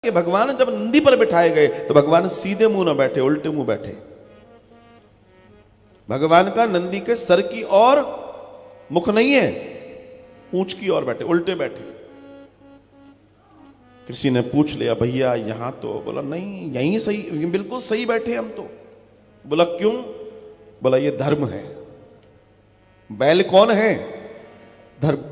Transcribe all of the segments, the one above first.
कि भगवान जब नंदी पर बिठाए गए तो भगवान सीधे मुंह न बैठे, उल्टे मुंह बैठे। भगवान का नंदी के सर की ओर मुख नहीं है, पूंछ की ओर बैठे, उल्टे बैठे। किसी ने पूछ लिया भैया यहां तो, बोला नहीं यहीं सही, बिल्कुल सही बैठे हम तो। बोला क्यों? बोला ये धर्म है। बैल कौन है? धर्म।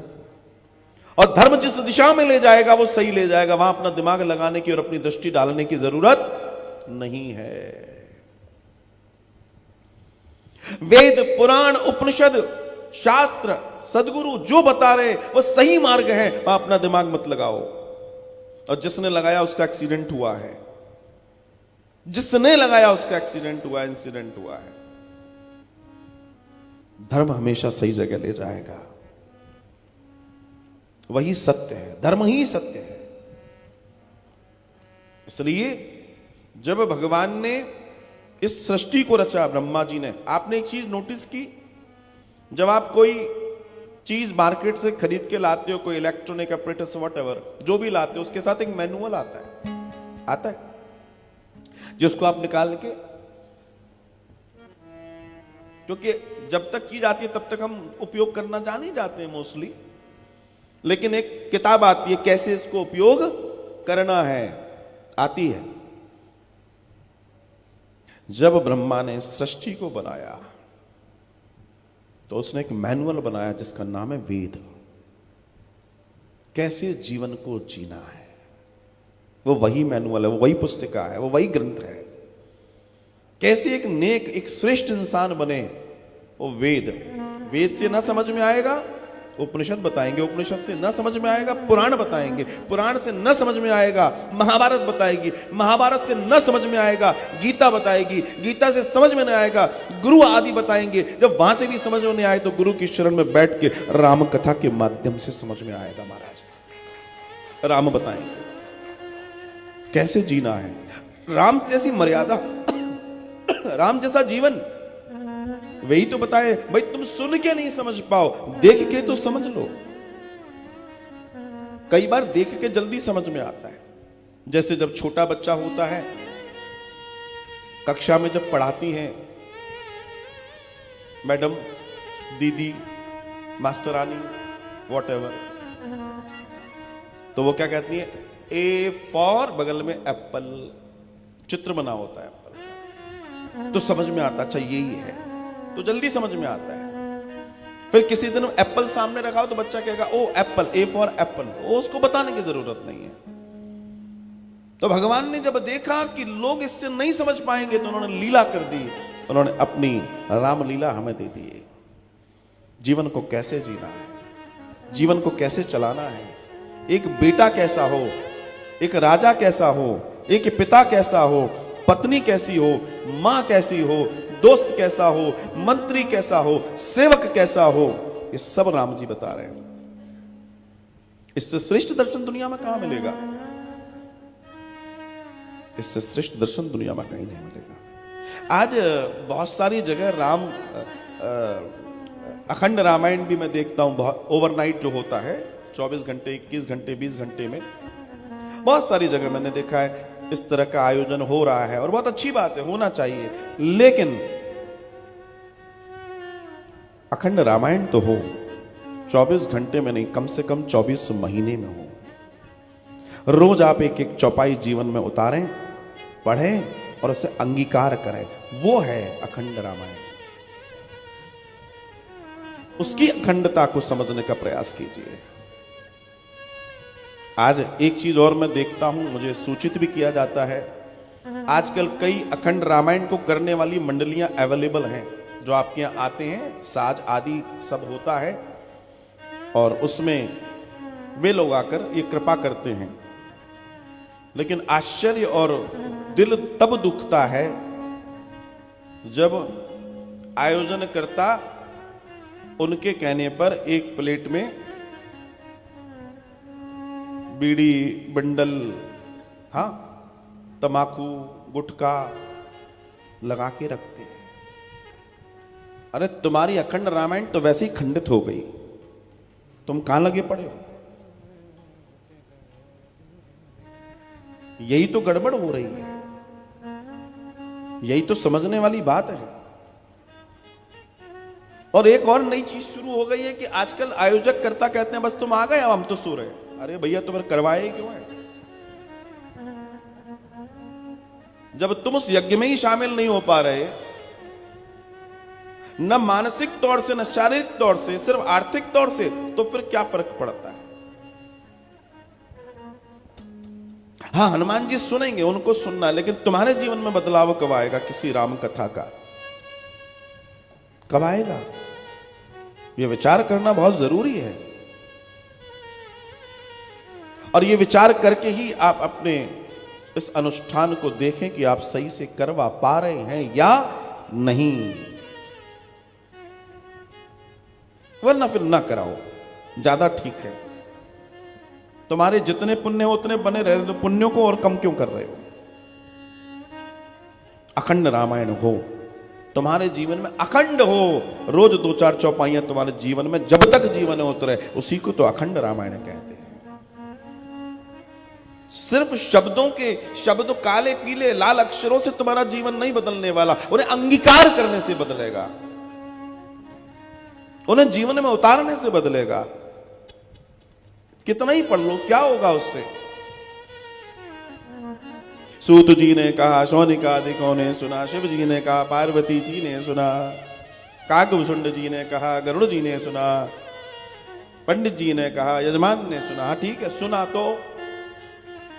और धर्म जिस दिशा में ले जाएगा वो सही ले जाएगा, वहां अपना दिमाग लगाने की और अपनी दृष्टि डालने की जरूरत नहीं है। वेद, पुराण, उपनिषद, शास्त्र, सदगुरु जो बता रहे वो सही मार्ग है, वहां अपना दिमाग मत लगाओ। और जिसने लगाया उसका एक्सीडेंट हुआ है, जिसने लगाया उसका एक्सीडेंट हुआ, इंसिडेंट हुआ है। धर्म हमेशा सही जगह ले जाएगा, वही सत्य है, धर्म ही सत्य है। इसलिए जब भगवान ने इस सृष्टि को रचा, ब्रह्मा जी ने, आपने एक चीज नोटिस की, जब आप कोई चीज मार्केट से खरीद के लाते हो, कोई इलेक्ट्रॉनिक अपरेटस व्हाटएवर जो भी लाते हो, उसके साथ एक मैनुअल आता है जिसको आप निकाल के, क्योंकि जब तक चीज आती है तब तक हम उपयोग करना जान ही जाते हैं मोस्टली, लेकिन एक किताब आती है कैसे इसको उपयोग करना है, आती है। जब ब्रह्मा ने सृष्टि को बनाया तो उसने एक मैनुअल बनाया जिसका नाम है वेद। कैसे जीवन को जीना है, वो वही मैनुअल है, वो वही पुस्तिका है, वो वही ग्रंथ है। कैसे एक नेक, एक श्रेष्ठ इंसान बने, वो वेद। वेद से ना समझ में आएगा, उपनिषद बताएंगे, उपनिषद से न समझ में आएगा, पुराण बताएंगे, पुराण से न समझ में आएगा, महाभारत बताएगी, महाभारत से न समझ में आएगा, गीता बताएगी, गीता से समझ में नहीं आएगा, गुरु आदि बताएंगे। जब वहां से भी समझ में नहीं आए तो गुरु की शरण में बैठ के राम कथा के माध्यम से समझ में आएगा। महाराज राम बताएंगे कैसे जीना है, राम जैसी मर्यादा, राम जैसा जीवन, वही तो बताए। भाई तुम सुन के नहीं समझ पाओ, देख के तो समझ लो। कई बार देख के जल्दी समझ में आता है। जैसे जब छोटा बच्चा होता है, कक्षा में जब पढ़ाती हैं मैडम, दीदी, मास्टरानी, व्हाटएवर, तो वो क्या कहती है? ए फॉर, बगल में एप्पल, चित्र बना होता है एप्पल, तो समझ में आता अच्छा यही है, तो जल्दी समझ में आता है। फिर किसी दिन एप्पल सामने रखा हो तो बच्चा कहेगा ओ एप्पल, ए फॉर एप्पल, वो उसको बताने की जरूरत नहीं है। तो भगवान ने जब देखा कि लोग इससे नहीं समझ पाएंगे तो उन्होंने लीला कर दी, उन्होंने अपनी रामलीला हमें दे दी। जीवन को कैसे जीना है, जीवन को कैसे चलाना है, एक बेटा कैसा हो, एक राजा कैसा हो, एक पिता कैसा हो, पत्नी कैसी हो, मां कैसी हो, दोस्त कैसा हो, मंत्री कैसा हो, सेवक कैसा हो, ये सब राम जी बता रहे हैं। इससे श्रेष्ठ दर्शन दुनिया में कहां मिलेगा? इससे श्रेष्ठ दर्शन दुनिया में कहीं नहीं मिलेगा। आज बहुत सारी जगह राम, अखंड रामायण भी मैं देखता हूं, बहुत ओवरनाइट जो होता है, 24 घंटे, 21 घंटे, 20 घंटे में, बहुत सारी जगह मैंने देखा है इस तरह का आयोजन हो रहा है, और बहुत अच्छी बात है, होना चाहिए। लेकिन अखंड रामायण तो हो, 24 घंटे में नहीं, कम से कम 24 महीने में हो। रोज आप एक एक चौपाई जीवन में उतारें, पढ़ें और उसे अंगीकार करें, वो है अखंड रामायण। उसकी अखंडता को समझने का प्रयास कीजिए। आज एक चीज और मैं देखता हूं, मुझे सूचित भी किया जाता है, आजकल कई अखंड रामायण को करने वाली मंडलियां अवेलेबल हैं, जो आपके यहां आते हैं, साज आदि सब होता है, और उसमें वे लोग आकर ये कृपा करते हैं। लेकिन आश्चर्य और दिल तब दुखता है जब आयोजनकर्ता उनके कहने पर एक प्लेट में बीड़ी, बंडल, हाँ, तमाकू, गुटखा लगा के रखते हैं। अरे तुम्हारी अखंड रामायण तो वैसे ही खंडित हो गई, तुम कहां लगे पड़े हो? यही तो गड़बड़ हो रही है, यही तो समझने वाली बात है। और एक और नई चीज शुरू हो गई है कि आजकल आयोजक करता कहते हैं बस तुम आ गए अब हम तो सो रहे। अरे भैया तुम्हें करवाए क्यों है? जब तुम उस यज्ञ में ही शामिल नहीं हो पा रहे, न मानसिक तौर से न शारीरिक तौर से, सिर्फ आर्थिक तौर से, तो फिर क्या फर्क पड़ता है? हाँ, हनुमान जी सुनेंगे, उनको सुनना, लेकिन तुम्हारे जीवन में बदलाव कब आएगा? किसी राम कथा का कब आएगा? यह विचार करना बहुत जरूरी है। और यह विचार करके ही आप अपने इस अनुष्ठान को देखें कि आप सही से करवा पा रहे हैं या नहीं, वरना फिर ना कराओ, ज्यादा ठीक है। तुम्हारे जितने पुण्य हो उतने बने रहे, तो पुण्यों को और कम क्यों कर रहे हो? अखंड रामायण हो तुम्हारे जीवन में, अखंड हो, रोज 2-4 चौपाइयां तुम्हारे जीवन में जब तक जीवन में उतरे, उसी को तो अखंड रामायण कहते हैं। सिर्फ शब्द काले पीले लाल अक्षरों से तुम्हारा जीवन नहीं बदलने वाला, उन्हें अंगीकार करने से बदलेगा, उन्हें जीवन में उतारने से बदलेगा। कितना ही पढ़ लो, क्या होगा उससे? सूत जी ने कहा, शौनिकादिकों ने सुना, शिव जी ने कहा, पार्वती जी ने सुना, काकभूषुंड जी ने कहा, गरुड़ जी ने सुना, पंडित जी ने कहा, यजमान ने सुना। ठीक है, सुना तो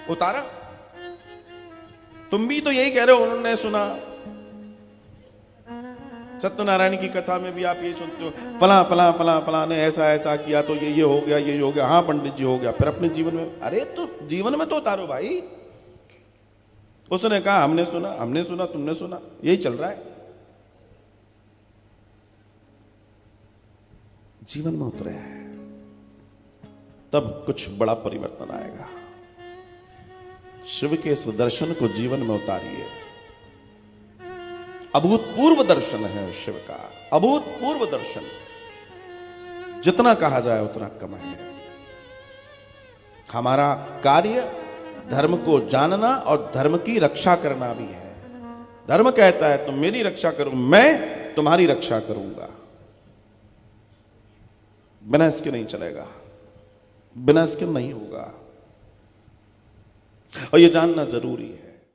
उतारा। तुम भी तो यही कह रहे हो, उन्होंने सुना। सत्यनारायण की कथा में भी आप यही सुनते हो, फला फला फला फला ने ऐसा ऐसा किया तो ये हो गया, ये हो गया। हाँ पंडित जी, हो गया। फिर अपने जीवन में, अरे तो जीवन में तो उतारो भाई। उसने कहा हमने सुना, तुमने सुना, यही चल रहा है। जीवन में उतरे हैं तब कुछ बड़ा परिवर्तन आएगा। शिव के इस दर्शन को जीवन में उतारिए। अभूतपूर्व दर्शन है शिव का, अभूतपूर्व दर्शन। जितना कहा जाए उतना कम है। हमारा कार्य धर्म को जानना और धर्म की रक्षा करना भी है। धर्म कहता है तुम मेरी रक्षा करो, मैं तुम्हारी रक्षा करूंगा। बिना इसके नहीं चलेगा, बिना इसके नहीं होगा। और यह जानना जरूरी है।